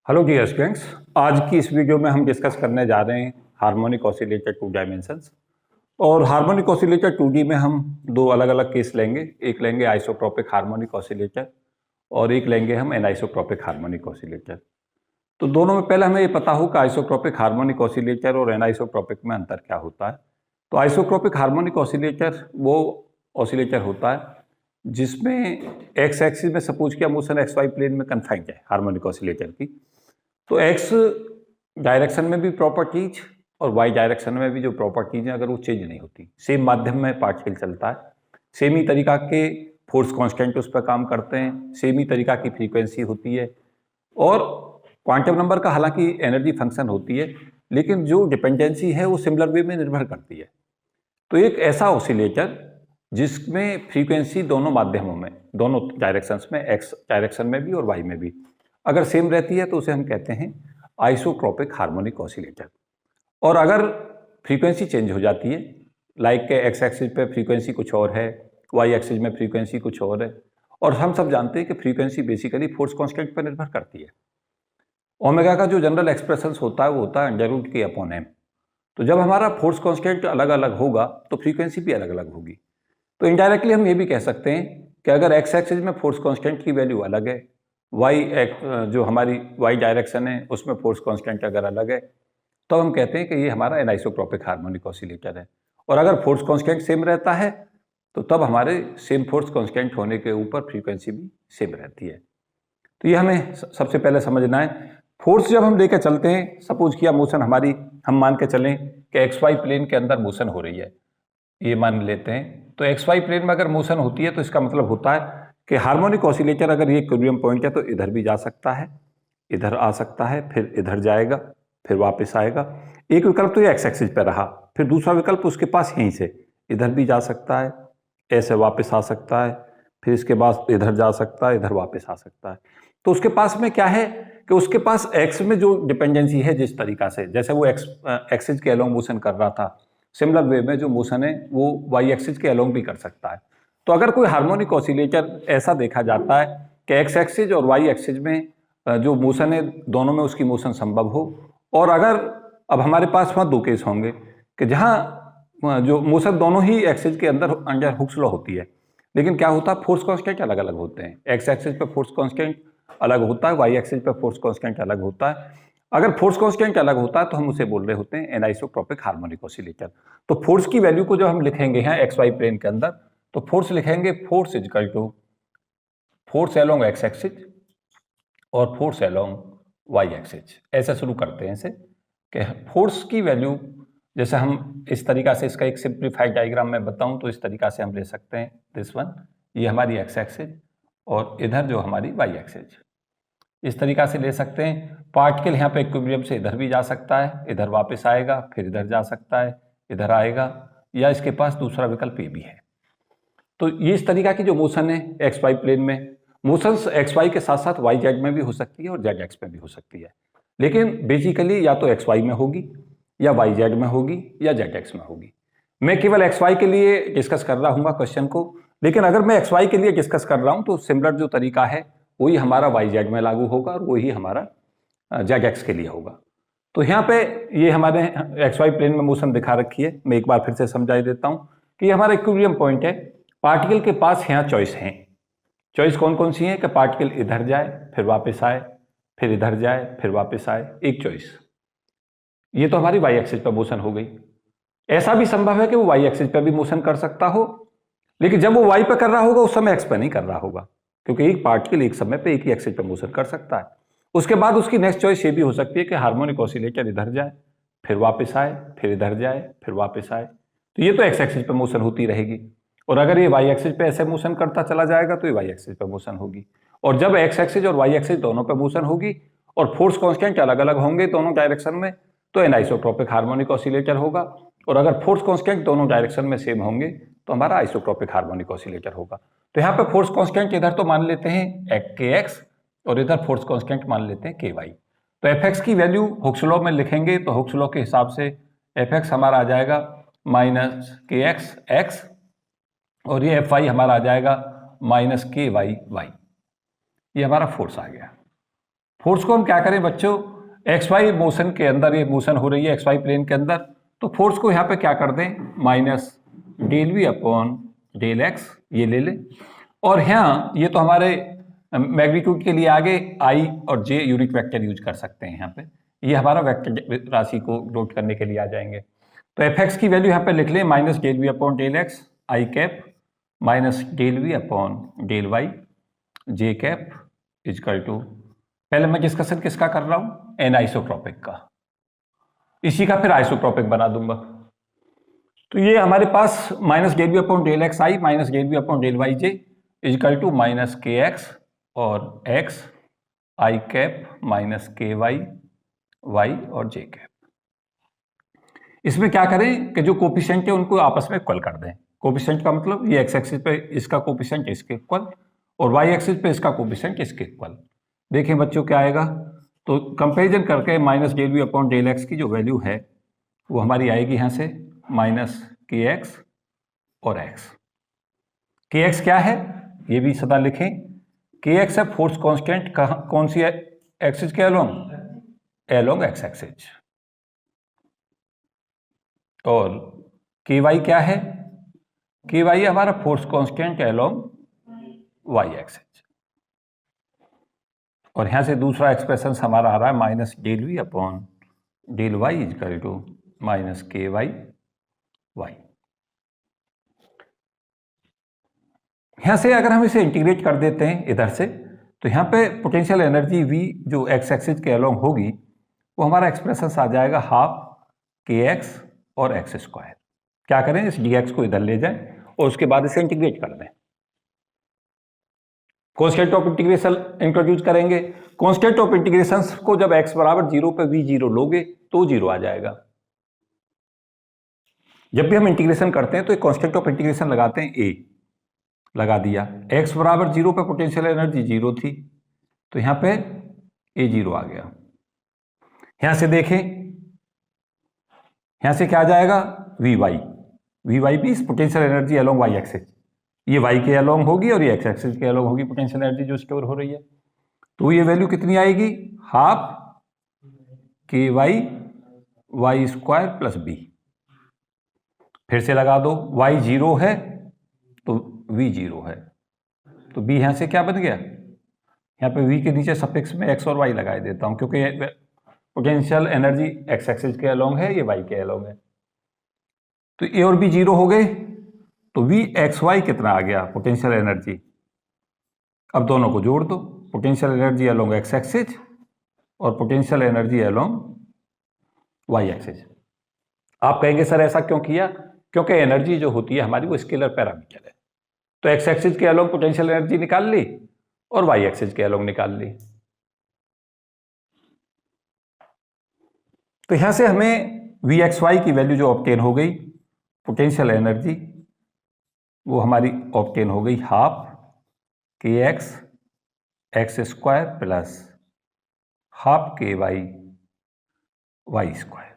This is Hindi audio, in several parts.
Hello dear students. आज की इस वीडियो में हम डिस्कस करने जा रहे हैं हार्मोनिक ऑसिलेटर टू डायमेंशंस। और हार्मोनिक ऑसिलेटर 2D में हम दो अलग अलग केस लेंगे। एक लेंगे आइसोट्रोपिक हार्मोनिक ऑसिलेटर और एक लेंगे हम एनाइसोट्रोपिक हार्मोनिक ऑसिलेटर। तो दोनों में पहले हमें ये पता हो कि आइसोट्रोपिक हार्मोनिक ऑसिलेटर और एनाइसोट्रोपिक में अंतर क्या होता है। तो आइसोट्रोपिक हार्मोनिक ऑसिलेटर वो ऑसिलेटर होता है जिसमें एक्स एक्सिस में सपोज किया मोशन एक्स वाई प्लेन में कन्फाइंड है हार्मोनिक ऑसिलेटर की। तो एक्स डायरेक्शन में भी प्रॉपर्टीज और वाई डायरेक्शन में भी जो प्रॉपर्टीज हैं अगर वो चेंज नहीं होती, सेम माध्यम में पार्टिकल चलता है, सेम ही तरीका के फोर्स कांस्टेंट उस पर काम करते हैं, सेम ही तरीका की फ्रीक्वेंसी होती है और क्वांटम नंबर का हालांकि एनर्जी फंक्शन होती है, लेकिन जो डिपेंडेंसी है वो सिमिलर वे में निर्भर करती है। तो एक ऐसा ऑसिलेटर जिसमें फ्रीक्वेंसी दोनों माध्यमों में, दोनों डायरेक्शंस में, एक्स डायरेक्शन में भी और वाई में भी अगर सेम रहती है तो उसे हम कहते हैं आइसोट्रोपिक हार्मोनिक ऑसिलेटर। और अगर फ्रीक्वेंसी चेंज हो जाती है, लाइक के एक्स एक्सिस पे फ्रीक्वेंसी कुछ और है, वाई एक्सिस में फ्रीक्वेंसी कुछ और है, और हम सब जानते हैं कि फ्रीक्वेंसी बेसिकली फोर्स कांस्टेंट पर निर्भर करती है। ओमेगा का जो जनरल एक्सप्रेशन होता है वो होता है √k/m। तो जब हमारा फोर्स कांस्टेंट अलग अलग होगा तो फ्रीक्वेंसी भी अलग अलग होगी। तो इनडायरेक्टली हम ये भी कह सकते हैं कि अगर एक्स एक्सिस में फोर्स कांस्टेंट की वैल्यू अलग है, वाई जो हमारी वाई डायरेक्शन है उसमें फोर्स कांस्टेंट अगर अलग है, तो हम कहते हैं कि ये हमारा एनाइसोट्रोपिक हार्मोनिक ऑसिलेटर है। और अगर फोर्स कांस्टेंट सेम रहता है तो तब हमारे सेम फोर्स कांस्टेंट होने के ऊपर फ्रीक्वेंसी भी सेम रहती है। तो ये हमें सबसे पहले समझना है। फोर्स जब हम लेकर चलते हैं, सपोज किया मोशन हमारी, हम मान के चलें कि एक्स वाई प्लेन के अंदर मोशन हो रही है, ये मान लेते हैं। तो एक्स वाई प्लेन में अगर मोशन होती है तो इसका मतलब होता है कि हार्मोनिक ऑसिलेटर अगर ये इक्विलिब्रियम पॉइंट है तो इधर भी जा सकता है, इधर आ सकता है, फिर इधर जाएगा, फिर वापस आएगा। एक विकल्प तो ये एक्स एक्सिस पे रहा, फिर दूसरा विकल्प उसके पास यहीं से इधर भी जा सकता है, ऐसे वापस आ सकता है, फिर इसके बाद इधर जा सकता है, इधर वापस आ सकता है। तो उसके पास में क्या है कि उसके पास एक्स में जो डिपेंडेंसी है, जिस तरीका से जैसे वो एक्सिस के अलोंग मोशन कर रहा था, सिमिलर वे में जो मोशन है वो वाई एक्सिस के अलोंग भी कर सकता है। तो अगर कोई हार्मोनिक ऑसिलेटर ऐसा देखा जाता है कि एक्स एक्सिस और वाई एक्सिस में जो मोशन है दोनों में उसकी मोशन संभव हो, और अगर अब हमारे पास वहाँ दो केस होंगे कि जहाँ जो मोशन दोनों ही एक्सिस के अंदर अंडर हुक्स लॉ होती है, लेकिन क्या होता है फोर्स कांस्टेंट अलग अलग होते हैं। एक्स एक्सिस पे फोर्स कांस्टेंट अलग होता है, वाई एक्सिस पे फोर्स कांस्टेंट अलग होता है। अगर फोर्स कांस्टेंट अलग होता है तो हम उसे बोल रहे होते हैं एनाइसोट्रोपिक हार्मोनिक ऑसिलेटर। तो फोर्स की वैल्यू को जब हम लिखेंगे यहाँ एक्स वाई प्लेन के अंदर, तो फोर्स लिखेंगे force equal to force along x axis और फोर्स अलोंग वाई एक्सिस। ऐसे शुरू करते हैं इसे कि फोर्स की वैल्यू, जैसे हम इस तरीका से इसका एक सिंप्लीफाइड डायग्राम में बताऊं तो इस तरीका से हम ले सकते हैं, दिस वन, ये हमारी एक्स एक्सिस और इधर जो हमारी वाई एक्सिस, इस तरीका से ले सकते हैं। पार्टिकल यहाँ पे इक्विलिब्रियम से इधर भी जा सकता है, इधर वापस आएगा, फिर इधर जा सकता है, इधर आएगा, या इसके पास दूसरा विकल्प ये भी है। तो ये इस तरीका की जो मोशन है एक्स वाई प्लेन में, मोशन एक्स वाई के साथ साथ वाई जेड में भी हो सकती है और जेड एक्स में भी हो सकती है, लेकिन बेसिकली या तो एक्स वाई में होगी, या वाई जेड में होगी, या जेड एक्स में होगी। मैं केवल एक्स वाई के लिए डिस्कस कर रहा हूँ क्वेश्चन को, लेकिन अगर मैं एक्स वाई के लिए डिस्कस कर रहा हूँ तो सिमिलर जो तरीका है वही हमारा वाई जेड में लागू होगा और वही हमारा जेड एक्स के लिए होगा। तो यहाँ पे ये हमारे एक्स वाई प्लेन में मोशन दिखा रखी है, मैं एक बार फिर से समझाई देता हूँ कि ये हमारा इक्विलिब्रियम पॉइंट है। पार्टिकल के पास यहाँ चॉइस है। चॉइस कौन कौन सी है कि पार्टिकल इधर जाए, फिर वापस आए, फिर इधर जाए, फिर वापस आए, एक चॉइस। ये तो हमारी वाई एक्सिस पर मोशन हो गई। ऐसा भी संभव है कि वो वाई एक्सिस पर भी मोशन कर सकता हो, लेकिन जब वो वाई पर कर रहा होगा उस समय एक्स पर नहीं कर रहा होगा, क्योंकि एक पार्टिकल एक समय पे एक ही एक्सिस पर मोशन कर सकता है। उसके बाद उसकी नेक्स्ट चॉइस ये भी हो सकती है कि हार्मोनिक ऑसिलेटर इधर जाए, फिर वापस आए, फिर इधर जाए, फिर वापस आए। तो ये तो एक्स एक्सिस पे मोशन होती रहेगी, और अगर ये वाई एक्सिस पे ऐसे मोशन करता चला जाएगा तो ये वाई एक्सिस पे मोशन होगी। और जब एक्स एक्सिस और वाई एक्सिस दोनों पे मोशन होगी और फोर्स कांस्टेंट अलग अलग होंगे दोनों डायरेक्शन में, तो एनाइसोट्रोपिक हार्मोनिक ऑसिलेटर होगा। और अगर फोर्स कांस्टेंट दोनों डायरेक्शन में सेम होंगे तो हमारा आइसोट्रोपिक हार्मोनिक ऑसिलेटर होगा। तो यहाँ पे फोर्स कांस्टेंट इधर तो मान लेते हैं के एक्स और इधर फोर्स कांस्टेंट मान लेते हैं के वाई। तो एफ एक्स की वैल्यू हुक्स लॉ में लिखेंगे तो हुक्स लॉ के हिसाब से एफ एक्स हमारा आ जाएगा माइनस के एक्स एक्स, और ये एफ वाई हमारा आ जाएगा माइनस के वाई वाई। ये हमारा फोर्स आ गया। फोर्स को हम क्या करें बच्चों, एक्स वाई मोशन के अंदर, ये मोशन हो रही है एक्स वाई प्लेन के अंदर, तो फोर्स को यहाँ पे क्या कर दें, minus del V upon del X, ये ले लें। और यहाँ ये तो हमारे मैग्नीट्यूड के लिए आगे आई और जे यूनिट वेक्टर यूज कर सकते हैं यहाँ पे, ये हमारा वेक्टर राशि को नोट करने के लिए आ जाएंगे। तो एफ एक्स की वैल्यू यहाँ पे लिख लें, minus del V upon del x I cap minus del V upon del Y J cap equal to, पहले मैं डिस्कशन किसका कर रहा हूं, एन आइसोट्रोपिक का, इसी का फिर आइसोट्रोपिक बना दूंगा। तो ये हमारे पास minus del V upon del x i minus del V upon del Y j equal to minus k x और एक्स आई कैप माइनस के वाई वाई और जे कैप। इसमें क्या करें कि जो कोफिशिएंट है उनको आपस में इक्वल कर दें। कोफिशिएंट का मतलब ये एक्स एक्सिस पे इसका कोफिशिएंट इसके इक्वल और वाई एक्सिस पे इसका कोफिशिएंट इसके इक्वल। देखें बच्चों क्या आएगा, तो कंपैरिजन करके minus del V upon del X की जो वैल्यू है वो हमारी आएगी यहाँ से माइनस के एक्स और एक्स। के एक्स क्या है ये भी सदा लिखें, के एक्स है फोर्स कांस्टेंट, कौन सी है, एक्सिस के अलोंग एक्स एक्सिस। और के वाई क्या है, के वाई हमारा force constant along Y axis. और यहां से दूसरा एक्सप्रेशन हमारा आ रहा है minus del V upon del Y is equal to minus के वाई वाई। यहां से अगर हम इसे इंटीग्रेट कर देते हैं इधर से, तो यहां पे पोटेंशियल एनर्जी V जो एक्स एक्सिस के अलोंग होगी वो हमारा एक्सप्रेशन आ जाएगा हाफ के एक्स और एक्स स्क्वायर। क्या करें, इस डी एक्स को इधर ले जाएं और उसके बाद इसे इंटीग्रेट कर दें। कॉन्स्टेंट ऑफ इंटीग्रेशन इंट्रोड्यूस करेंगे। कॉन्स्टेंट ऑफ इंटीग्रेशन को जब x बराबर 0 पे v0 लोगे तो 0 आ जाएगा। जब भी हम इंटीग्रेशन करते हैं तो एक कॉन्स्टेंट ऑफ इंटीग्रेशन लगाते हैं, a लगा दिया, x बराबर 0 पे पोटेंशियल एनर्जी 0 थी तो यहां पे a 0 आ गया। यहां से देखें, यहां से क्या आ जाएगा, वी वाई भी potential energy along Y axis, ये y के अलोंग होगी और ये x एक्सिस के अलोंग होगी पोटेंशियल एनर्जी जो स्टोर हो रही है। तो ये वैल्यू कितनी आएगी, हाफ के वाई स्क्वायर प्लस बी। फिर से लगा दो, y 0 है तो v 0 है, तो b यहां से क्या बन गया, यहाँ पे v के नीचे सफिक्स में x और y लगाए देता हूं क्योंकि पोटेंशियल एनर्जी x एक्सिस के अलोंग है, ये y के अलोंग है। तो a और b 0 हो गए तो v एक्स वाई कितना आ गया पोटेंशियल एनर्जी। अब दोनों को जोड़ दो, potential energy along x axis और potential energy along Y axis. आप कहेंगे सर ऐसा क्यों किया, क्योंकि एनर्जी जो होती है हमारी वो स्केलर पैरामीटर है। तो एक्स एक्सिस के अलोंग पोटेंशियल एनर्जी निकाल ली और वाई एक्सिस के अलोंग निकाल ली। तो यहां से हमें वी एक्स वाई की वैल्यू जो ऑब्टेन हो गई, पोटेंशियल एनर्जी वो हमारी ऑब्टेन हो गई हाफ के एक्स स्क्वायर प्लस हाफ के वाई स्क्वायर।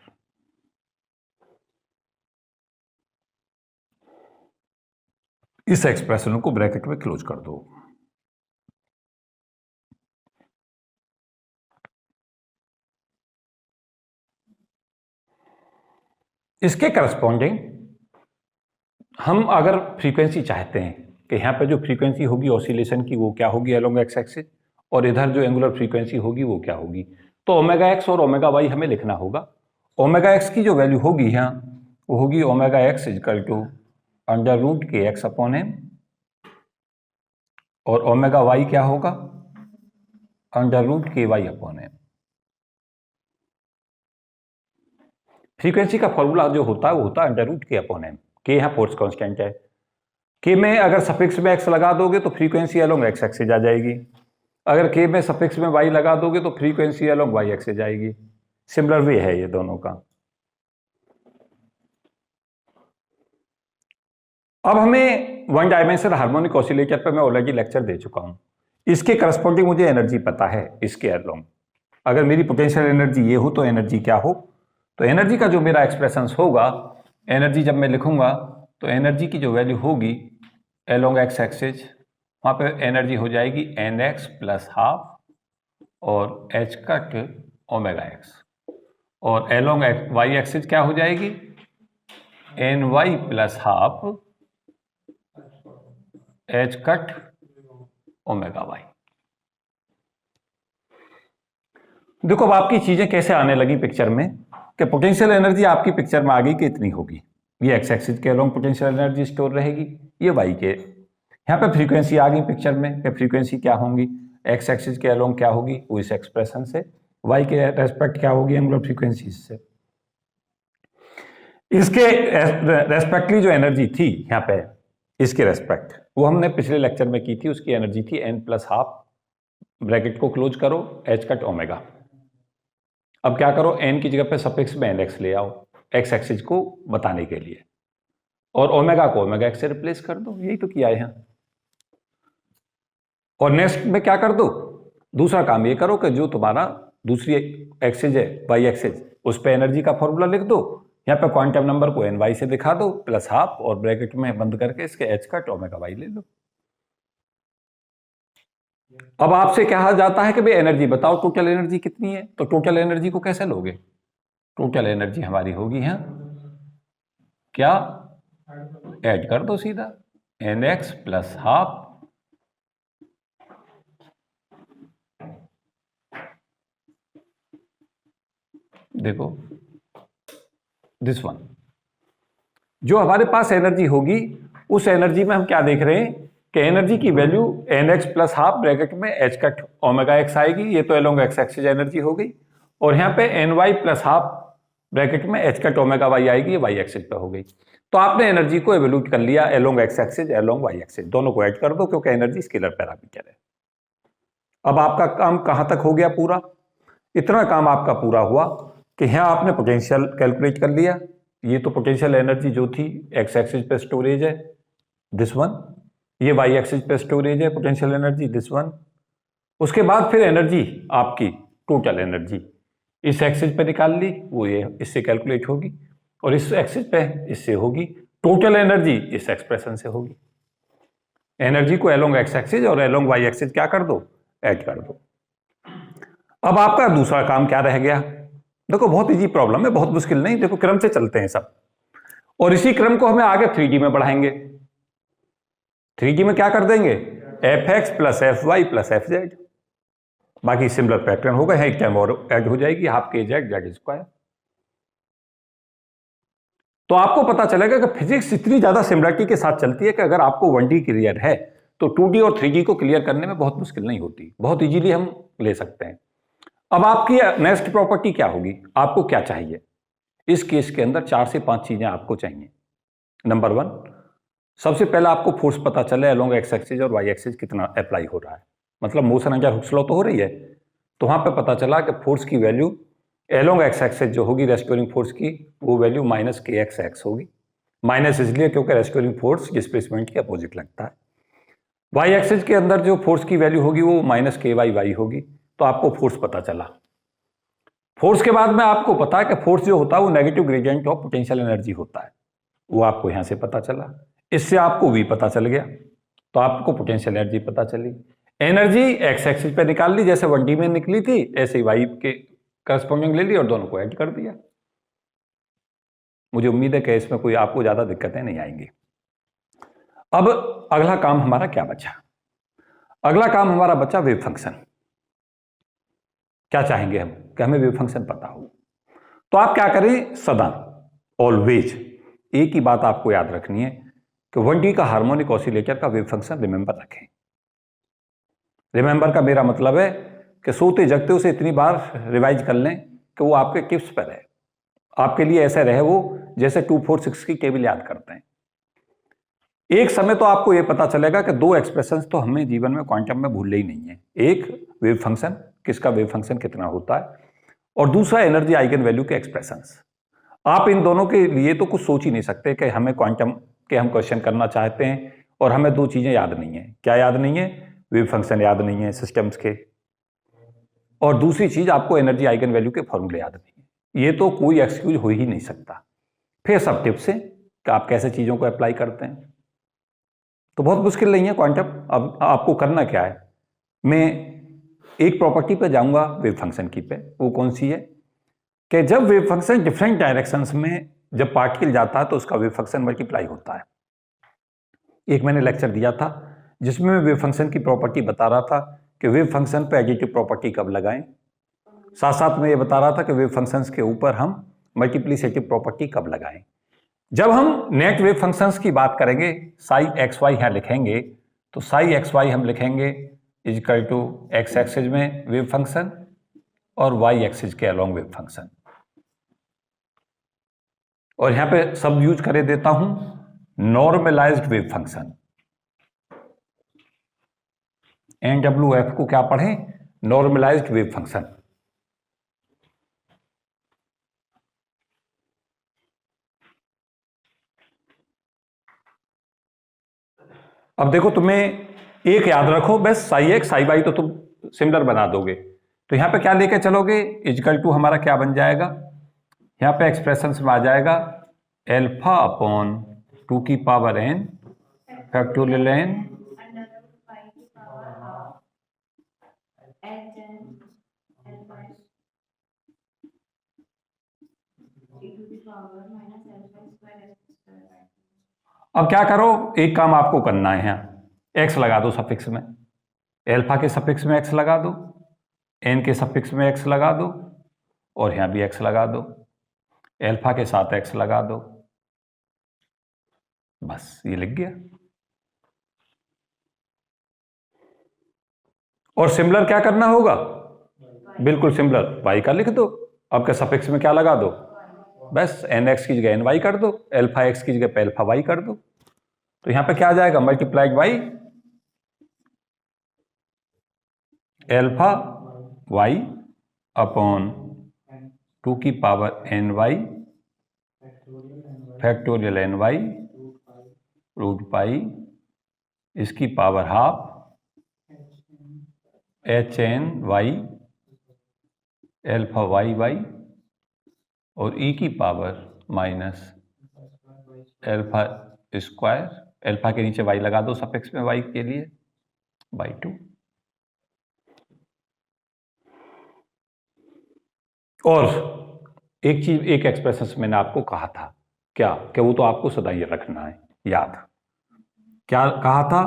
इस एक्सप्रेशन को ब्रैकेट में क्लोज कर दो। इसके करस्पॉन्डिंग हम अगर फ्रीक्वेंसी चाहते हैं कि यहाँ पे जो फ्रीक्वेंसी होगी ऑसिलेशन की वो क्या होगी अलोंग एक्स एक्सिस, और इधर जो एंगुलर फ्रीक्वेंसी होगी वो क्या होगी, तो ओमेगा एक्स और ओमेगा वाई हमें लिखना होगा। ओमेगा एक्स की जो वैल्यू होगी यहाँ वो होगी omega x is equal to under root k x upon m, और ओमेगा वाई क्या होगा, under root k y upon m. Frequency का फॉर्मूला जो होता है वो होता है under root k upon m. K यहाँ फोर्स कांस्टेंट है, के में अगर सफिक्स में एक्स लगा दोगे तो फ्रीक्वेंसी अलोंग एक्स एक्सिस आ जाएगी, अगर के में सफिक्स में वाई लगा दोगे तो फ्रीक्वेंसी अलोंग वाई एक्सिस जाएगी। सिमिलर वे है ये दोनों का। अब हमें वन डायमेंशनल हार्मोनिक ऑसिलेटर पर मैं ऑलरेडी लेक्चर दे चुका हूं, इसके करस्पॉन्डिंग मुझे एनर्जी पता है इसके अलोंग। अगर मेरी पोटेंशियल एनर्जी ये हो तो एनर्जी क्या हो, तो एनर्जी का जो मेरा एक्सप्रेशन होगा, एनर्जी जब मैं लिखूंगा तो एनर्जी की जो वैल्यू होगी अलोंग एक्स एक्सिस, वहां पे एनर्जी हो जाएगी एन एक्स प्लस हाफ और एच कट ओमेगा एक्स, और एलोंग वाई एक्सिस क्या हो जाएगी, n y plus half h cut omega y. देखो अब आपकी चीजें कैसे आने लगी पिक्चर में, कि पोटेंशियल एनर्जी आपकी पिक्चर में आ गई कि इतनी होगी, ये एक्स एक्सिस के अलोंग पोटेंशियल एनर्जी स्टोर रहेगी, ये वाई के, यहाँ पे फ्रीक्वेंसी आ गई पिक्चर में, कि फ्रीक्वेंसी क्या होंगी, एक्स एक्सिस के अलोंग क्या होगी वो इस एक्सप्रेशन से, वाई के रेस्पेक्ट क्या होगी एंगुलर फ्रीक्वेंसी से। इसके रेस्पेक्टली जो एनर्जी थी यहाँ पे इसके रेस्पेक्ट, वो हमने पिछले लेक्चर में की थी, उसकी एनर्जी थी n प्लस हाफ, ब्रैकेट को क्लोज करो, एच कट ओमेगा। अब क्या करो, n की जगह पे सफिक्स में nx ले आओ x एक्सिस को बताने के लिए, और ओमेगा को ओमेगा एक्स से रिप्लेस कर दो, यही तो किया है यहाँ। और नेक्स्ट में क्या कर दो, दूसरा काम ये करो कि जो तुम्हारा दूसरी एक्सिस है वाई एक्सिस, उस पर एनर्जी का फॉर्मूला लिख दो, यहाँ पे क्वांटम नंबर को एन वाई से दिखा दो प्लस हाफ, और ब्रैकेट में बंद करके इसके एच कट ओमेगा वाई ले लो। अब आपसे कहा जाता है कि भाई एनर्जी बताओ, टोटल एनर्जी कितनी है, तो टोटल एनर्जी को कैसे लोगे, टोटल एनर्जी हमारी होगी यहाँ क्या, ऐड कर दो सीधा, एन एक्स प्लस हाफ देखो दिस वन, जो हमारे पास एनर्जी होगी उस एनर्जी में हम क्या देख रहे हैं कि एनर्जी की value n x plus half bracket में एच कट ओमेगा एक्स आएगी, ये तो एलोंग एक्स एक्सिस एनर्जी हो गई, और यहाँ पे n y plus half bracket में एच कट ओमेगा वाई आएगी, ये वाई एक्सिस पे हो गई। तो आपने एनर्जी को एवोल्यूट कर लिया along x axis along y axis, दोनों को ऐड कर दो क्योंकि एनर्जी स्केलर पैरामीटर है। अब आपका काम कहां तक हो गया पूरा, इतना काम आपका पूरा हुआ कि यहाँ आपने पोटेंशियल कैलकुलेट कर लिया, ये तो पोटेंशियल एनर्जी जो थी एक्स एक्सिस पे स्टोरेज है दिस वन, ये वाई एक्सिस पे स्टोरेज है पोटेंशियल एनर्जी दिस वन। उसके बाद फिर एनर्जी आपकी टोटल एनर्जी इस एक्सिस पे निकाल ली, वो ये इससे कैलकुलेट होगी, और इस एक्सिस पे इससे होगी, टोटल एनर्जी इस एक्सप्रेशन से होगी। एनर्जी को एलोंग एक्स एक्सिस और एलोंग वाई एक्सिस क्या कर दो, ऐड कर दो। अब आपका दूसरा काम क्या रह गया, देखो बहुत इजी प्रॉब्लम है, बहुत मुश्किल नहीं, देखो क्रम से चलते हैं सब, और इसी क्रम को हमें आगे 3D में बढ़ाएंगे। 3D में क्या कर देंगे, f x plus f y plus f z, बाकी सिमिलर पैटर्न होगा, एक टाइम और ऐड हो जाएगी हाफ के जेड जेड स्क्वायर। तो आपको पता चलेगा कि फिजिक्स इतनी ज्यादा सिमिलरिटी के साथ चलती है कि अगर आपको 1D क्लियर है तो 2D और 3D को क्लियर करने में बहुत मुश्किल नहीं होती, बहुत इजीली हम ले सकते हैं। अब आपकी नेक्स्ट प्रॉपर्टी क्या होगी, आपको क्या चाहिए इस केस के अंदर, 4 से 5 चीजें आपको चाहिए। नंबर 1, सबसे पहले आपको फोर्स पता चले अलोंग एक्स एक्सिस और वाई एक्सिस कितना अप्लाई हो रहा है, मतलब मोशन अंडर हुक्स लॉ तो हो रही है, तो वहां पे पता चला कि फोर्स की वैल्यू अलोंग एक्स एक्सिस जो होगी रेस्टोरिंग फोर्स की, वो value minus k x x होगी, माइनस इसलिए क्योंकि रेस्टोरिंग फोर्स डिस्प्लेसमेंट के अपोजिट लगता है। वाई एक्सिस के अंदर जो फोर्स की वैल्यू होगी वो माइनस के वाई वाई होगी, तो आपको फोर्स पता चला। फोर्स के बाद में आपको पता है कि फोर्स जो होता है वो negative gradient of potential energy होता है, वो आपको यहां से पता चला, इससे आपको V पता चल गया, तो आपको पोटेंशियल एनर्जी पता चली। एनर्जी एक्स एक्सिस पे निकाल ली, जैसे 1D में निकली थी ऐसे ही वाई के करस्पॉन्डिंग ले ली और दोनों को ऐड कर दिया। मुझे उम्मीद है कि इसमें कोई आपको ज्यादा दिक्कतें नहीं आएंगी। अब अगला काम हमारा क्या बचा, अगला काम हमारा बचा वेव फंक्शन। क्या चाहेंगे हम कि हमें वेव फंक्शन पता हो, तो आप क्या करें, सदा ऑलवेज एक ही बात आपको याद रखनी है कि 1D का हार्मोनिक ऑसिलेटर का वेव फंक्शन रिमेंबर रखें। रिमेंबर का मेरा मतलब है कि सोते जगते उसे इतनी बार रिवाइज कर लें कि वो आपके टिप्स पर है, आपके लिए ऐसा रहे वो जैसे 246 की टेबल याद करते हैं। एक समय तो आपको यह पता चलेगा कि 2 एक्सप्रेशंस तो हमें जीवन में क्वांटम में भूलने ही नहीं है, एक वेव फंक्शन, किसका वेव फंक्शन कितना होता है, और दूसरा एनर्जी आइगन वैल्यू के एक्सप्रेशंस। आप इन दोनों के लिए तो कुछ सोच ही नहीं सकते कि हमें क्वांटम के हम क्वेश्चन करना चाहते हैं और हमें 2 चीजें याद नहीं है। क्या याद नहीं है, वेव फंक्शन याद नहीं है सिस्टम्स के, और दूसरी चीज आपको एनर्जी आइगन वैल्यू के फॉर्मूले याद नहीं है। ये तो कोई एक्सक्यूज हो ही नहीं सकता। फिर सब टिप्स हैं कि आप कैसे चीजों को अप्लाई करते हैं, तो बहुत मुश्किल नहीं है क्वांटम। अब आपको करना क्या है, मैं एक प्रॉपर्टी पे जाऊंगा वेव फंक्शन की पे, वो कौन सी है कि जब वेव फंक्शन डिफरेंट डायरेक्शंस में जब पार्टिकल जाता है तो उसका वेव फंक्शन मल्टीप्लाई होता है। एक मैंने लेक्चर दिया था जिसमें मैं वेव फंक्शन की प्रॉपर्टी बता रहा था कि वेव फंक्शन पे एडिटिव प्रॉपर्टी कब लगाएं, साथ साथ में ये बता रहा था कि वेव फंक्शंस के ऊपर हम मल्टीप्लिसिटिव प्रॉपर्टी कब लगाएं। जब हम नेट वेव फंक्शंस की बात करेंगे, साई एक्स वाई यहां लिखेंगे तो साई एक्स वाई हम लिखेंगे इजिकल टू एक्स एक्सिस में वेव फंक्शन और वाई एक्सिस के अलोंग वेव फंक्शन। और यहां पे शब्द यूज करे देता हूं नॉर्मलाइज्ड वेव फंक्शन। NWF को क्या पढ़ें? Normalised wave function. अब देखो तुम्हें एक याद रखो, बस साई एक्स साई वाई तो तुम सिमिलर बना दोगे, तो यहां पे क्या लेके चलोगे? इजिकल टू हमारा क्या बन जाएगा? यहां पे एक्सप्रेशन में आ जाएगा एल्फा अपॉन 2 की पावर n फैक्टोरियल n अब क्या करो, एक काम आपको करना है, यहां एक्स लगा दो सफिक्स में, एल्फा के सफिक्स में एक्स लगा दो, एन के सफिक्स में एक्स लगा दो और यहां भी एक्स लगा दो, एल्फा के साथ एक्स लगा दो, बस ये लिख गया। और सिमिलर क्या करना होगा? बिल्कुल सिमिलर वाई का लिख दो। अब के सफिक्स में क्या लगा दो? बस एन एक्स की जगह एन वाई कर दो, एल्फा एक्स की जगह पे एल्फा वाई कर दो, तो यहां पे क्या आ जाएगा? Multiplied y alpha y upon 2 की power n y factorial n y root pi इसकी power half H n y alpha y y और ई की power minus alpha square, alpha के नीचे वाई लगा दो सफिक्स में वाई के लिए, बाई 2। और एक चीज, एक एक्सप्रेशन मैंने आपको कहा था क्या कि वो तो आपको सदा ये रखना है याद। क्या कहा था?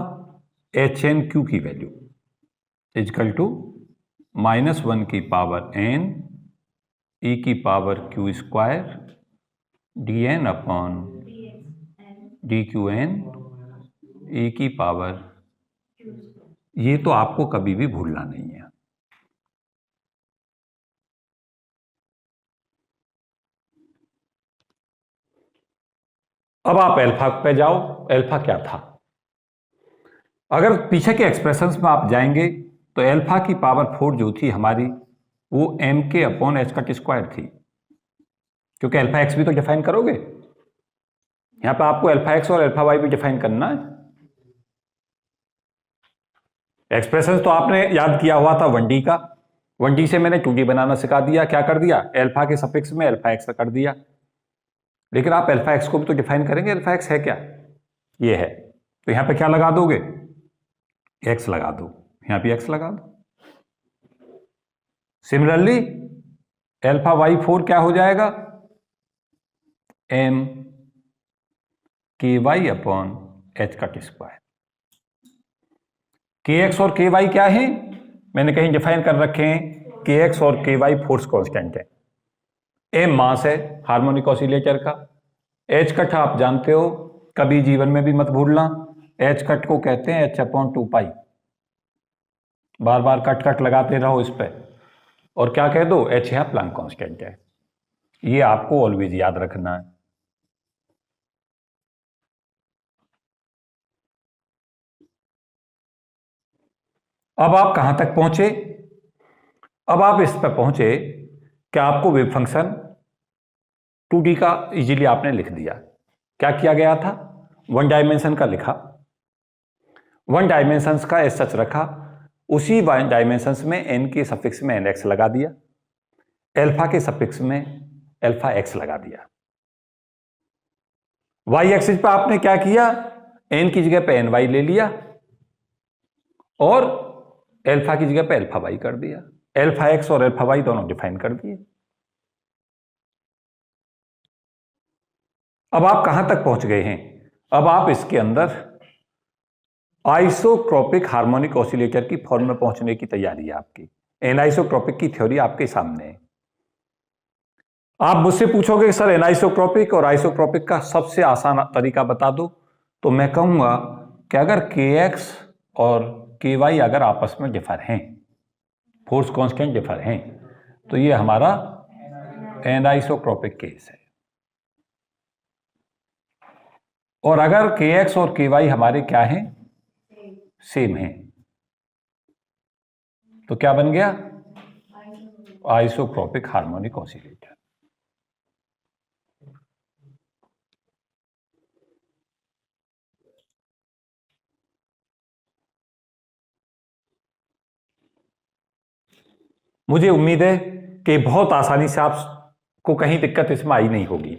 एच एन क्यू की वैल्यू इजकल टू -1 की पावर n e की power q square D N upon D Q N e की पावर, ये तो आपको कभी भी भूलना नहीं है। अब आप एल्फा पे जाओ, एल्फा क्या था? अगर पीछे के एक्सप्रेशंस में आप जाएंगे तो एल्फा की पावर 4 जो थी हमारी वो m के अपॉन एच का स्क्वायर थी, क्योंकि अल्फा एक्स भी तो डिफाइन करोगे, यहां पे आपको अल्फा एक्स और अल्फा वाई भी डिफाइन करना है। एक्सप्रेशन तो आपने याद किया हुआ था 1D का, 1D से मैंने 2D बनाना सिखा दिया। क्या कर दिया? अल्फा के सफिक्स में अल्फा एक्स कर दिया, लेकिन आप अल्फा एक्स को भी तो डिफाइन करेंगे। अल्फा एक्स है क्या? ये है, तो यहां पे क्या लगा दोगे? एक्स लगा दो, यहां भी एक्स लगा दो। सिमिलरली एल्फा वाई 4 क्या हो जाएगा? एम के वाई अपॉन एच का स्क्वायर। के एक्स और के वाई क्या है? मैंने कहीं डिफाइन कर रखे हैं, के एक्स और के वाई फोर्स कांस्टेंट है, एम मास है हार्मोनिक ऑसिलेटर का, एच कट आप जानते हो, कभी जीवन में भी मत भूलना, एच कट को कहते हैं एच अपॉन 2 पाई। बार बार कट कट लगाते रहो इस पे, और क्या कह दो? एच है प्लैंक कांस्टेंट है। ये आपको ऑलवेज याद रखना है। अब आप कहां तक पहुंचे? अब आप इस पर पहुंचे कि आपको वेव फंक्शन 2D का इजीली आपने लिख दिया। क्या किया गया था? 1 डायमेंशन का लिखा, 1 डायमेंशन का एज सच रखा, उसी 1 डायमेंशन में n के सफिक्स में nx लगा दिया, एल्फा के सफिक्स में एल्फा x लगा दिया। y एक्सिस पर आपने क्या किया? n की जगह पे ny ले लिया और अल्फा की जगह पे अल्फा वाई कर दिया, अल्फा एक्स और अल्फा वाई दोनों डिफाइन कर दिए। अब आप कहां तक पहुंच गए हैं? अब आप इसके अंदर आइसोट्रोपिक हार्मोनिक ऑसिलेटर की फॉर्म में पहुंचने की तैयारी है आपकी। एनाइसोट्रोपिक की थ्योरी आपके सामने है। आप मुझसे पूछोगे सर एनाइसोट्रोपिक और आइसोट्रोपिक का सबसे आसान तरीका बता दो, तो मैं कहूंगा कि अगर kx और ky अगर आपस में डिफर हैं, फोर्स कांस्टेंट डिफर हैं, तो ये हमारा एनाइसोट्रोपिक केस है। और अगर kx और ky हमारे क्या हैं? सेम हैं, तो क्या बन गया? Isotropic harmonic oscillator. मुझे उम्मीद है कि बहुत आसानी से आपको कहीं दिक्कत इसमें आई नहीं होगी।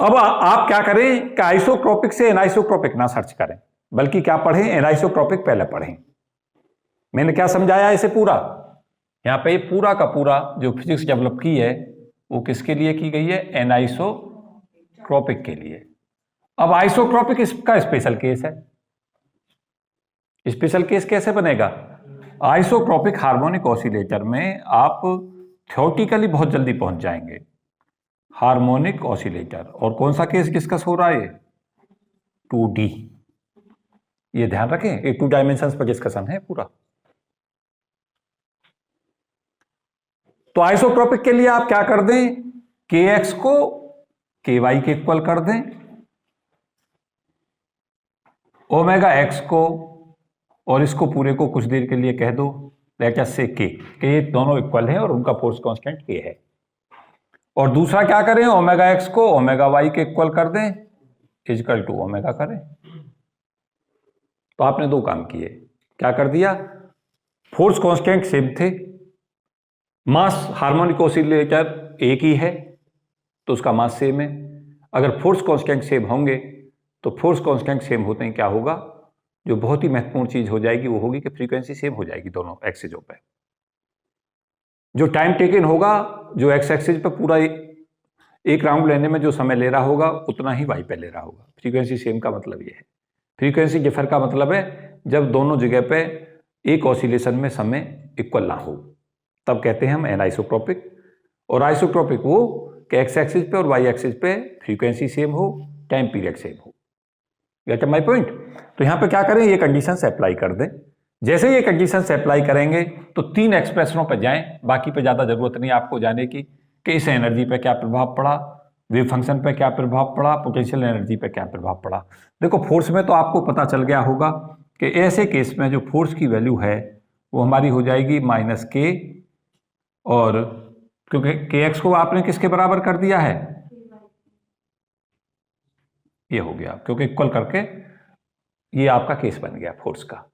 अब आप क्या करें कि आइसोट्रोपिक से एनाइसोट्रोपिक ना सर्च करें, बल्कि क्या पढ़ें? एनाइसोट्रोपिक पहले पढ़ें। मैंने क्या समझाया इसे पूरा? यहां पे पूरा का पूरा जो फिजिक्स डेवलप की है वो किसके लिए की गई है? एनाइसोट्रोपिक के लिए। अब आइसोट्रोपिक इसका स्पेशल केस है। स्पेशल केस कैसे बनेगा? आइसोट्रोपिक हार्मोनिक ऑसिलेटर में आप थ्योरेटिकली बहुत जल्दी पहुंच जाएंगे। हार्मोनिक ऑसिलेटर, और कौन सा केस डिस्कस हो रहा है? 2D। ये ध्यान रखें, एक 2 डायमेंशंस पर डिस्कशन है पूरा। तो आइसोट्रोपिक के लिए आप क्या कर दें? kx को ky के इक्वल कर दें, ओमेगा x को और इसको पूरे को कुछ देर के लिए कह दो लेट अस से k, ये दोनों इक्वल हैं और उनका फोर्स कांस्टेंट k है। और दूसरा क्या करें? ओमेगा x को ओमेगा y के इक्वल कर दें, इक्वल टू ओमेगा करें। तो आपने दो काम किए। क्या कर दिया? फोर्स कांस्टेंट सेम थे, मास हार्मोनिक ऑसिलेटर एक ही है तो उसका मास सेम है। अगर फोर्स कांस्टेंट सेम होंगे तो फोर्स कांस्टेंट सेम होते हैं क्या होगा? जो बहुत ही महत्वपूर्ण चीज हो जाएगी वो होगी कि फ्रीक्वेंसी सेम हो जाएगी दोनों एक्सिसों पे। जो टाइम टेकन होगा, जो एक्स एक्सिस पे पूरा एक राउंड लेने में जो समय ले रहा होगा उतना ही वाई पे ले रहा होगा। फ्रीक्वेंसी सेम का मतलब ये है। फ्रीक्वेंसी डिफर का मतलब है जब दोनों जगह पे एक ऑसिलेशन में समय इक्वल ना हो, तब कहते हैं हम एनाइसोट्रोपिक। और आइसोट्रोपिक वो कि एक्स एक्सिस पे और वाई एक्सिस पे फ्रीक्वेंसी सेम हो, टाइम पीरियड सेम हो। Gate my point? तो यहां पे क्या करें? ये कंडीशंस अप्लाई कर दें। जैसे ये कंडीशंस अप्लाई करेंगे तो 3 एक्सप्रेशनों पर जाएं, बाकी पे ज्यादा जरूरत नहीं आपको जाने की कि इस एनर्जी पे क्या प्रभाव पड़ा, वेव फंक्शन पे क्या प्रभाव पड़ा, पोटेंशियल एनर्जी पे क्या प्रभाव पड़ा। देखो फोर्स में तो आपको पता चल गया होगा कि ऐसे केस में जो फोर्स की वैल्यू है वो हमारी हो जाएगी -k, और क्योंकि kx को आपने किसके बराबर कर दिया है? ये हो गया, क्योंकि इक्वल करके ये आपका केस बन गया फोर्स का।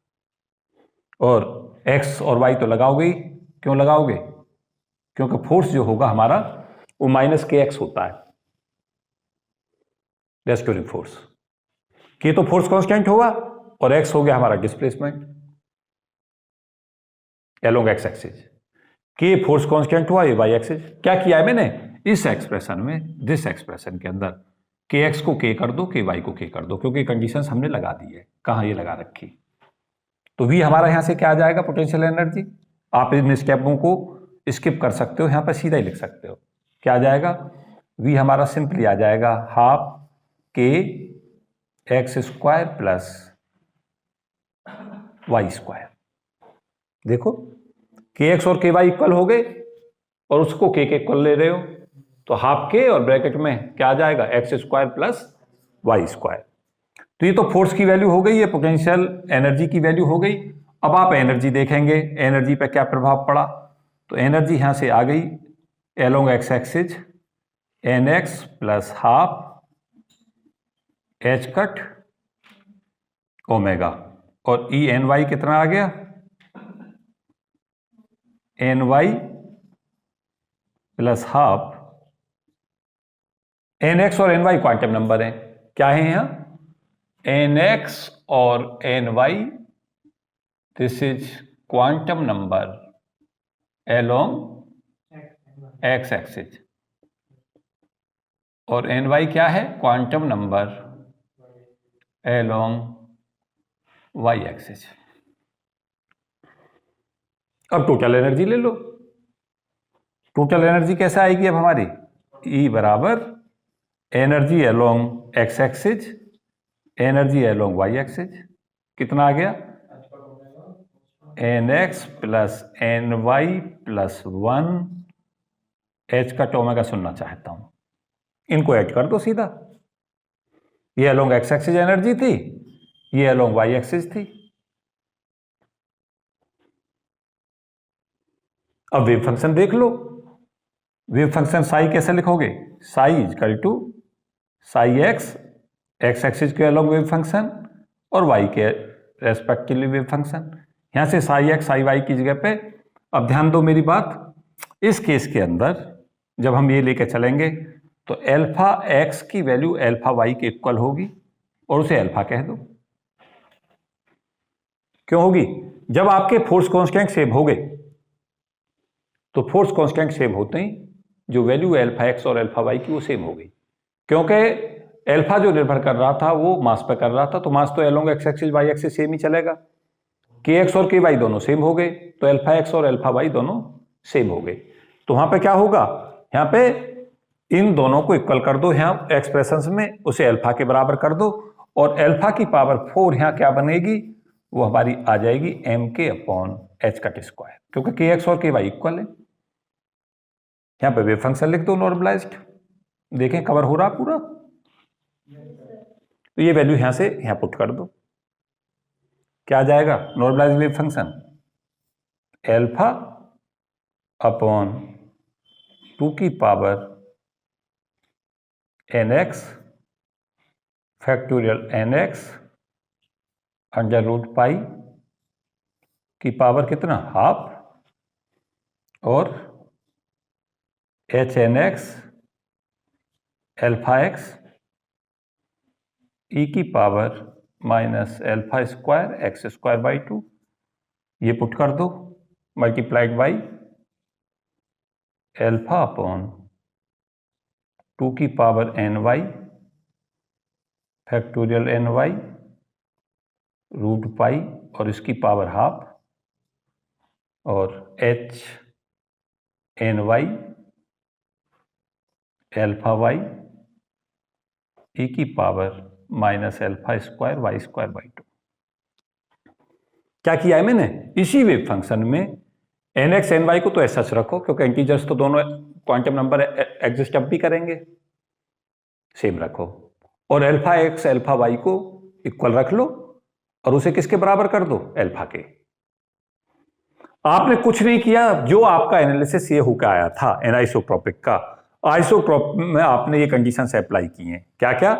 और x और y तो लगाओगे ही। क्यों लगाओगे? क्योंकि फोर्स जो होगा हमारा वो -kx होता है, रेस्टोरिंग फोर्स। k तो फोर्स कांस्टेंट होगा और x हो गया हमारा displacement along x axis. k force constant हुआ, ये y एक्सिस। क्या किया है मैंने इस एक्सप्रेशन में, दिस एक्सप्रेशन के अंदर kx को k कर दो, ky को k कर दो, क्योंकि कंडीशंस हमने लगा दी है। कहां ये लगा रखी? तो v हमारा यहां से क्या आ जाएगा? Potential energy. आप इन स्टेपों को स्किप कर सकते हो, यहां पर सीधा ही लिख सकते हो। क्या आ जाएगा? v हमारा सिंपली आ जाएगा half k x square plus y square. देखो kx और ky इक्वल हो गए और उसको k के इक्वल ले रहे हो, तो हाफ k और ब्रैकेट में क्या आ जाएगा? x square plus y square. तो ये तो फोर्स की वैल्यू हो गई, ये पोटेंशियल एनर्जी की वैल्यू हो गई। अब आप एनर्जी देखेंगे, एनर्जी पे क्या प्रभाव पड़ा। तो एनर्जी यहां से आ गई along x axis nx plus half h cut omega, और ई एन वाई कितना आ गया? ny प्लस हाफ nx और ny क्वांटम नंबर है। क्या है यहां? nx और ny this is quantum number along x axis और एन वाई क्या है? Quantum number along Y axis. अब टोटल एनर्जी ले लो। टोटल एनर्जी कैसे आएगी अब हमारी? E बराबर energy along x axis energy along Y axis. कितना आ गया? N x plus n y plus 1 h का ओमेगा सुनना चाहता हूं। इनको ऐड कर दो सीधा। ये अलोंग एक्स एक्सिस एनर्जी थी, ये अलोंग वाई एक्सिस थी। अब वेव फंक्शन देख लो। वेव फंक्शन साई कैसे लिखोगे? Psi is equal to psi x, x axis के अलोंग वेव फंक्शन और वाई के रेस्पेक्टिवली वेव फंक्शन। यहां से साई एक्स साई वाई की जगह पे, अब ध्यान दो मेरी बात, इस केस के अंदर जब हम ये लेके चलेंगे तो अल्फा एक्स की वैल्यू अल्फा वाई के इक्वल होगी और उसे अल्फा कह दो। क्यों होगी? जब आपके फोर्स कांस्टेंट सेम हो गए तो फोर्स कांस्टेंट सेम होते ही जो वैल्यू अल्फा एक्स और अल्फा वाई की वो सेम हो गई, क्योंकि अल्फा जो निर्भर कर रहा था वो मास पे कर रहा था, तो मास तो along x axis y axis same ही चलेगा। के एक्स और के वाई दोनों सेम हो गए तो अल्फा एक्स और अल्फा वाई दोनों सेम हो गए। तो वहां पे क्या होगा? यहाँ पे इन दोनों को इक्वल कर दो, यहाँ एक्सप्रेशंस में उसे अल्फा के बराबर कर दो और अल्फा की पावर 4 यहाँ क्या बनेगी? वो हमारी आ जाएगी एम के अपॉन एच का स्क्वायर, क्योंकि के एक्स और के वाई इक्वल है। यहाँ पे वेव फंक्शन लिख दो नॉर्मलाइज्ड, देखें कवर हो रहा पूरा। तो ये वैल्यू यहां से यहां पुट कर दो, क्या आ जाएगा? Normalized wave function alpha upon 2 की power n x factorial n x under root pi की पावर कितना? हाफ और H n x alpha x e की power minus alpha square x square by 2, ये पुट कर दो मल्टीप्लाइड बाई एल्फा अपॉन 2 की power n y factorial n y root pi और इसकी पावर हाफ और H n y alpha y e की power minus alpha square y square by 2। क्या किया है मैंने? इसी वेव फंक्शन में एन एक्स एन वाई को तो ऐसा रखो, क्योंकि इंटीजर्स तो दोनों क्वांटम नंबर एग्जिस्ट अब भी करेंगे, सेम रखो, और एल्फा एक्स एल्फा वाई को इक्वल रख लो और उसे किसके बराबर कर दो? एल्फा के। आपने कुछ नहीं किया, जो आपका एनालिसिस ये होकर आया था एनाइसोट्रोपिक का, आइसोट्रोपिक में आपने ये कंडीशंस अप्लाई की हैं। क्या क्या?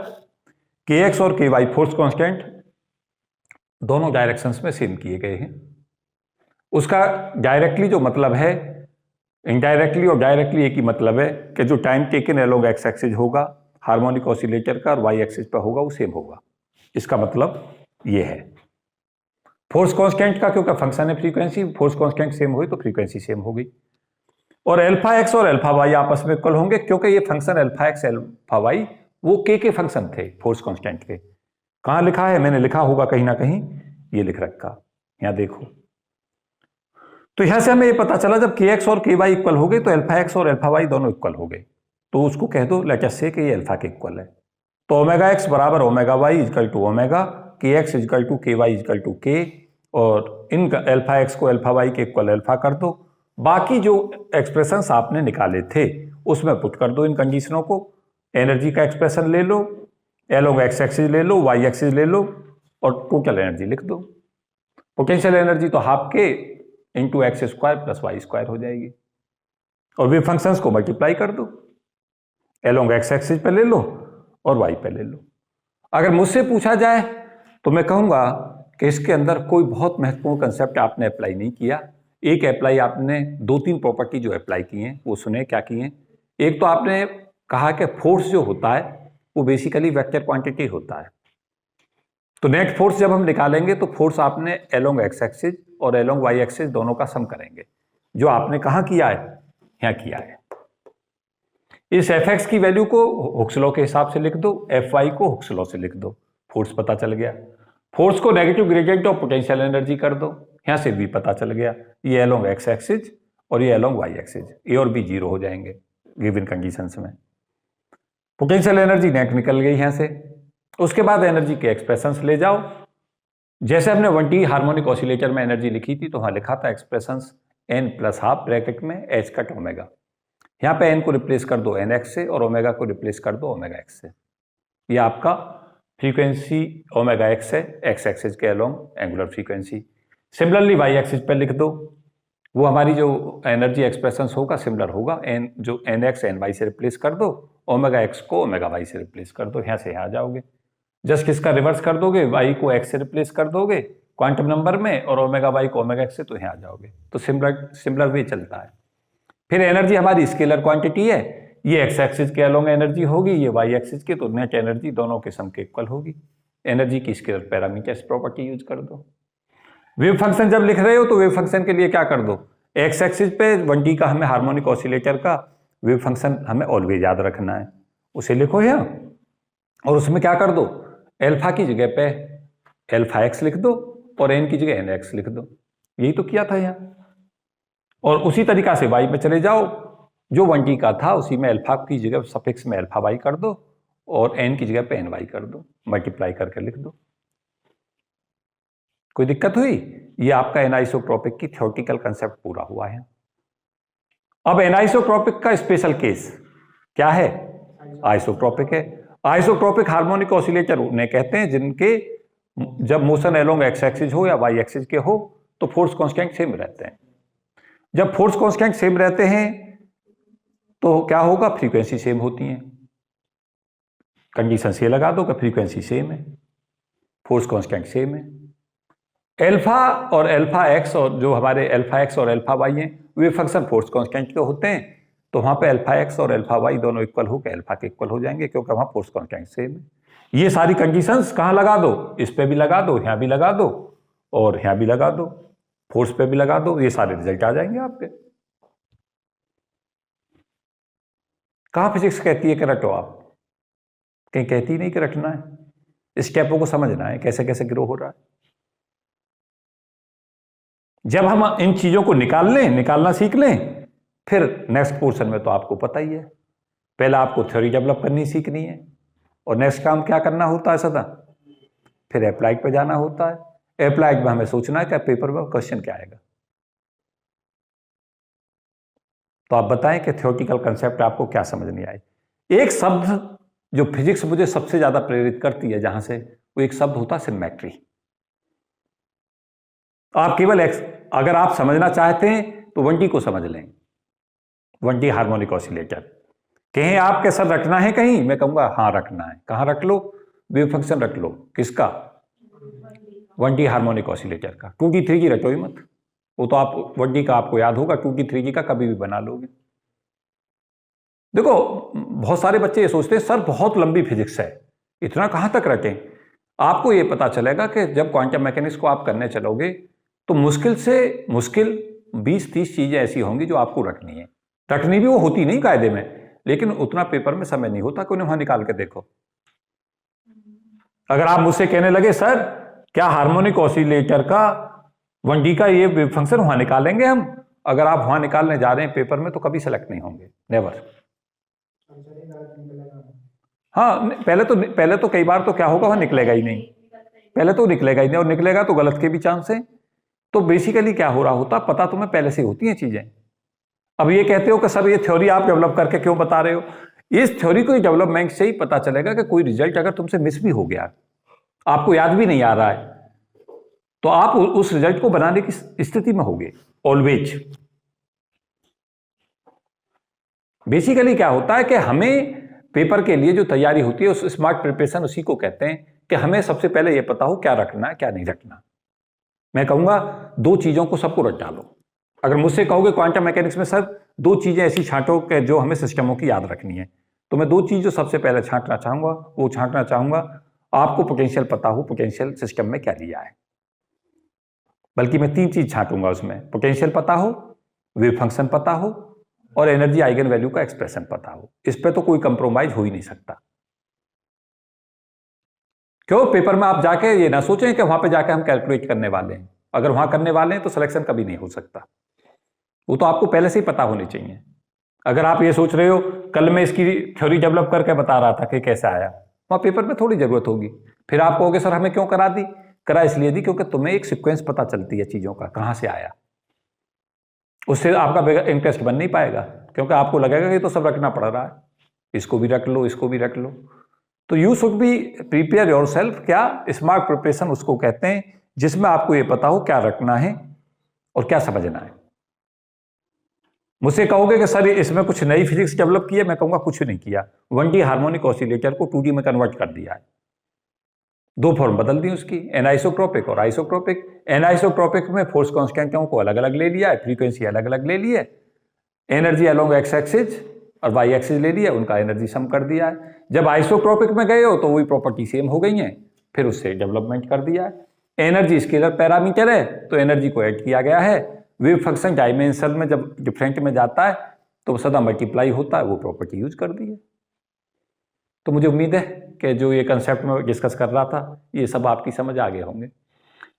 के एक्स और के वाई फोर्स कांस्टेंट दोनों डायरेक्शंस में सेम किए गए हैं। उसका डायरेक्टली जो मतलब है, इनडायरेक्टली और डायरेक्टली एक ही मतलब है कि जो time taken along x axis होगा हार्मोनिक ऑसिलेटर का और वाई एक्सिस पर होगा वो सेम होगा। इसका मतलब ये है। फोर्स कांस्टेंट का क्योंकि फंक्शन है फ्रीक्वेंसी, फोर्स कांस्टेंट सेम हुई तो फ्रीक्वेंसी सेम हो गई। और अल्फा एक्स और अल्फा वाई आपस में इक्वल होंगे, क्योंकि ये function alpha x alpha y वो के फंक्शन थे फोर्स कांस्टेंट के। कहां लिखा है? मैंने लिखा होगा कहीं ना कहीं, ये लिख रखा, यहां देखो। तो यहां से हमें ये पता चला जब के एक्स और के वाई इक्वल हो गए तो अल्फा एक्स और अल्फा वाई दोनों इक्वल हो गए, तो उसको कह दो लेट अस से कि ये अल्फा के इक्वल है। तो ओमेगा एक्स बराबर omega y is equal to omega, k x is equal to k y is equal to k, और इन अल्फा एक्स को अल्फा वाई के इक्वल अल्फा कर दो। बाकी जो एक्सप्रेशंस आपने निकाले थे उसमें पुट कर दो इन कंडीशनों को। एनर्जी का एक्सप्रेशन ले लो, अलोंग एक्स एक्सिस ले लो, वाई एक्सिस ले लो और टोटल एनर्जी लिख दो। पोटेंशियल एनर्जी तो half k into x square plus y square हो जाएगी, और वेव फंक्शंस को मल्टीप्लाई कर दो, अलोंग एक्स एक्सिस पे ले लो और वाई पे ले लो। अगर मुझसे पूछा जाए तो मैं कहूंगा कि इसके अंदर कोई बहुत महत्वपूर्ण कंसेप्ट आपने अप्लाई नहीं किया। एक अप्लाई आपने, 2-3 प्रॉपर्टी जो अप्लाई की हैं वो सुने। क्या की हैं? एक तो आपने कहा कि फोर्स जो होता है वो बेसिकली वेक्टर क्वांटिटी होता है, तो नेट फोर्स जब हम निकालेंगे तो फोर्स आपने एलोंग एक्स एक्सिस और एलोंग वाई एक्सिस दोनों का सम करेंगे, जो आपने कहाँ किया है, यहाँ किया है। इस एफ एक्स की वैल्यू को हुक्स लॉ के हिसाब से लिख दो, एफ वाई को हुक्स लॉ से लिख दो, फोर्स पता चल गया। फोर्स को negative gradient of potential energy कर दो, यहां से भी पता चल गया, ये एलोंग एक्स एक्सिस और ये एलोंग वाई एक्सिस, ए और बी जीरो हो जाएंगे गिवन कंडीशंस में। पोटेंशियल एनर्जी नेट निकल गई यहां से। उसके बाद एनर्जी के एक्सप्रेशंस ले जाओ, जैसे हमने 1T हार्मोनिक ऑसिलेटर में एनर्जी लिखी थी तो वहां लिखा था expressions n plus half bracket में एच कट ओमेगा। यहाँ पे n को रिप्लेस कर दो nx से और ओमेगा को रिप्लेस कर दो ओमेगा x से। ये आपका फ्रीक्वेंसी ओमेगा x है, x एक्सिस के along angular frequency. Similarly y axis पे लिख दो, वो हमारी जो एनर्जी एक्सप्रेशंस होगा सिमिलर होगा, n जो nx ny से रिप्लेस कर दो, ओमेगा x को ओमेगा y से रिप्लेस कर दो, यहाँ से यहाँ आ जाओगे। जस्ट किसका रिवर्स कर दोगे, y को x से रिप्लेस कर दोगे क्वांटम नंबर में और ओमेगा y को ओमेगा x से, तो यहाँ आ जाओगे। तो सिमिलर वे चलता है। फिर एनर्जी हमारी स्केलर क्वांटिटी है, ये एक्स एक्सिस के अलोंग एनर्जी होगी, ये वाई एक्सिस की, तो नेट एनर्जी दोनों के सम के इक्वल होगी। एनर्जी की स्केलर पैरामीटर्स प्रॉपर्टी यूज कर दो। वेव फंक्शन जब लिख रहे हो तो वेव फंक्शन के लिए क्या कर दो, एक्स एक्सिस पे 1D का हमें हार्मोनिक ऑसिलेटर का वेव फंक्शन हमें ऑलवेज याद रखना है, उसे लिखो यहाँ और उसमें क्या कर दो, एल्फा की जगह पे एल्फा एक्स लिख दो और एन की जगह एन एक्स लिख दो। यही तो किया था यहाँ। और उसी तरीका से वाई पे चले जाओ, जो 1D का था उसी में अल्फा की जगह सफिक्स में अल्फा वाई कर दो और एन की जगह पे एन वाई कर दो, मल्टीप्लाई करके लिख दो। कोई दिक्कत हुई? ये आपका एनाइसोट्रोपिक की थ्योरेटिकल कंसेप्ट पूरा हुआ है। अब एनाइसोट्रोपिक का स्पेशल केस क्या है? आइसोट्रोपिक है। आइसोट्रोपिक हार्मोनिक ऑसिलेटर उन्हें कहते हैं जिनके जब मोशन एलोंग एक्स एक्सिस हो या वाई एक्सिस के हो तो फोर्स कांस्टेंट सेम रहते हैं। जब फोर्स कांस्टेंट सेम रहते हैं तो क्या होगा, फ्रीक्वेंसी सेम होती है। कंडीशन से लगा दो कि फ्रीक्वेंसी सेम है, फोर्स कांस्टेंट सेम है। एल्फा और एल्फा एक्स और जो हमारे एल्फा एक्स और एल्फा वाई हैं वे फंक्शन फोर्स कांस्टेंट के होते हैं, तो वहां पे एल्फा एक्स और एल्फा वाई दोनों इक्वल होकर एल्फा के इक्वल हो जाएंगे क्योंकि वहां फोर्स कांस्टेंट सेम है। ये सारी कंडीशंस कहां लगा दो, इस पे भी लगा दो, यहां भी लगा दो और यहां भी लगा दो, फोर्स पे भी लगा दो, ये सारे रिजल्ट आ जाएंगे आपके। कहां फिजिक्स कहती है कि रटो, आप कहीं कहती नहीं कि रटना है। स्टेपों को समझना है कैसे कैसे ग्रो हो रहा है। जब हम इन चीजों को निकालना सीख लें, फिर नेक्स्ट पोर्शन में तो आपको पता ही है, पहले आपको थ्योरी डेवलप करनी सीखनी है और नेक्स्ट काम क्या करना होता है सदा, फिर अप्लाइड पे जाना होता है। अप्लाइड में हमें सोचना है कि पेपर में क्वेश्चन क्या आएगा। तो आप बताएं कि थ्योरेटिकल कंसेप्ट आपको क्या समझ नहीं आई। एक शब्द जो फिजिक्स मुझे सबसे ज्यादा प्रेरित करती है जहां से, वो एक शब्द होता है सिमेट्री। आप केवल अगर आप समझना चाहते हैं तो 1D को समझ लें, 1D हार्मोनिक ऑसिलेटर। कहें आप कैसा रखना है कहीं, मैं कहूंगा हाँ रखना है। कहां रख लो, वेव फंक्शन रख लो, किसका, 1D हार्मोनिक ऑसिलेटर का। 2D 3D रटो ही मत, वो तो आप 1D का आपको याद होगा, 2D 3D का कभी भी बना लोगे। देखो बहुत सारे बच्चे ये सोचते हैं सर बहुत लंबी फिजिक्स है, इतना कहां तक रटें। आपको ये पता चलेगा कि जब क्वांटम मैकेनिक्स को आप करने चलोगे तो मुश्किल से मुश्किल 20-30 चीजें ऐसी होंगी जो आपको रटनी है। रटनी भी वो होती नहीं कायदे में, लेकिन उतना पेपर में समय नहीं होता कि उन्हें वहां निकाल के देखो। अगर आप मुझसे कहने लगे सर क्या हार्मोनिक ऑसिलेटर का 1D का ये वेव फंक्शन वहां निकालेंगे हम, अगर आप वहां निकालने जा रहे हैं पेपर में तो कभी सेलेक्ट नहीं होंगे, नेवर। हाँ पहले तो कई बार तो क्या होगा, वहां निकलेगा ही नहीं, पहले तो निकलेगा ही नहीं, और निकलेगा तो गलत के भी चांस है। तो बेसिकली क्या हो रहा होता, पता तुम्हें पहले से होती हैं चीजें। अब ये कहते हो कि सर ये थ्योरी आप डेवलप करके क्यों बता रहे हो, इस थ्योरी को डेवलपमेंट से ही पता चलेगा कि कोई रिजल्ट अगर तुमसे मिस भी हो गया, आपको याद भी नहीं आ रहा है, तो आप उस रिजल्ट को बनाने की स्थिति में होगे ऑलवेज। बेसिकली क्या होता है कि हमें पेपर के लिए जो तैयारी होती है उस स्मार्ट प्रिपरेशन उसी को कहते हैं कि हमें सबसे पहले यह पता हो क्या रखना है क्या नहीं रखना। मैं कहूंगा 2 चीजों को सबको रट डालो। अगर मुझसे कहोगे क्वांटम मैकेनिक्स में सर 2 चीजें ऐसी छांटो कि जो हमें सिस्टमों की याद रखनी है, तो मैं 2 चीज जो सबसे पहले छांटना चाहूंगा आपको पोटेंशियल पता हो, पोटेंशियल सिस्टम में क्या लिया है। बल्कि मैं 3 चीज छांटूंगा उसमें, पोटेंशियल पता हो, वेव फंक्शन पता हो और एनर्जी आइगन वैल्यू का एक्सप्रेशन पता हो। इस पे तो कोई कंप्रोमाइज हो ही नहीं सकता। क्यों पेपर में आप जाके ये ना सोचें कि वहां पे जाके हम कैलकुलेट करने वाले हैं। अगर वहां करने वाले हैं तो सिलेक्शन कभी नहीं हो सकता। वो तो आपको पहले से ही पता होनी चाहिए। अगर आप ये सोच रहे हो कल मैं इसकी थ्योरी डेवलप करके बता रहा था कि कैसे आया, वहां पेपर में थोड़ी जरूरत होगी। फिर आप कहोगे सर हमें क्यों करा दी? करा इसलिए दी क्योंकि तुम्हें एक सीक्वेंस पता चलती है चीजों का, कहां से आया। उससे आपका इंटरेस्ट बन नहीं पाएगा, क्योंकि आपको लगेगा कि तो सब रखना पड़ रहा है, इसको भी रख लो, इसको भी रख लो। तो you should be prepare your self. क्या स्मार्ट प्रिपरेशन उसको कहते हैं जिसमें आपको ये पता हो क्या रखना है और क्या समझना है। मुझसे कहोगे कि सर इसमें कुछ नई फिजिक्स डेवलप की है, मैं कहूंगा कुछ नहीं किया। 1D हार्मोनिक ऑसिलेटर को 2D में कन्वर्ट कर दिया है। 2 फॉर्म बदल दी उसकी, एनाइसोट्रोपिक और आइसोट्रोपिक। एनाइसोट्रोपिक में फोर्स कांस्टेंटों को अलग अलग ले लिया है, फ्रीक्वेंसी अलग अलग ले ली है, एनर्जी अलोंग एक्स एक्सिस और वाई एक्सिस ले लिया, उनका एनर्जी सम कर दिया है। जब आइसोट्रोपिक में गए हो तो वही प्रॉपर्टी सेम हो गई है, फिर उससे डेवलपमेंट कर दिया है। एनर्जी स्केलर पैरामीटर है तो एनर्जी को ऐड किया गया है। वेव फंक्शन डायमेंशन में जब डिफरेंट में जाता है तो सदा मल्टीप्लाई होता है, वो प्रॉपर्टी यूज कर दी है। तो मुझे उम्मीद है कि जो ये कंसेप्ट में डिस्कस कर रहा था ये सब आपकी समझ आ गए होंगे।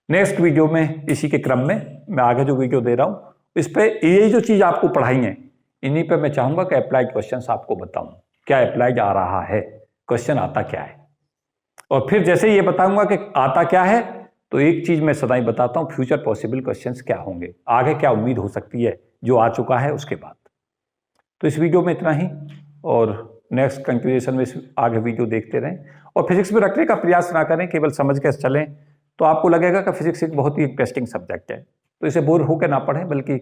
नेक्स्ट वीडियो में इसी के क्रम में मैं आगे जो वीडियो दे रहा हूँ इस पे ये जो चीज आपको पढ़ाई है इन्हीं पे मैं चाहूंगा कि अप्लाइड क्वेश्चंस आपको बताऊं, क्या अप्लाइड आ रहा है, क्वेश्चन आता क्या है। और फिर जैसे ये बताऊंगा कि आता क्या है तो एक चीज मैं सदा ही बताता हूं, फ्यूचर पॉसिबल क्वेश्चंस क्या होंगे, आगे क्या उम्मीद हो सकती है जो आ चुका है उसके बाद। तो इस वीडियो में इतना ही, और नेक्स्ट कंटिन्यूएशन में इस आगे वीडियो देखते रहें और फिजिक्स में रखने का प्रयास ना करें, केवल समझ के चलें तो आपको लगेगा कि फिजिक्स एक बहुत ही इंटरेस्टिंग सब्जेक्ट है। तो इसे बोर होकर ना पढ़ें, बल्कि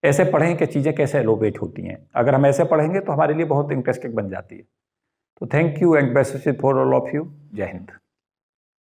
ऐसे पढ़ें कि चीज़ें कैसे एलोबेट होती हैं। अगर हम ऐसे पढ़ेंगे तो हमारे लिए बहुत इंटरेस्टिंग बन जाती है। तो thank you and best wishes for all of you. जय हिंद।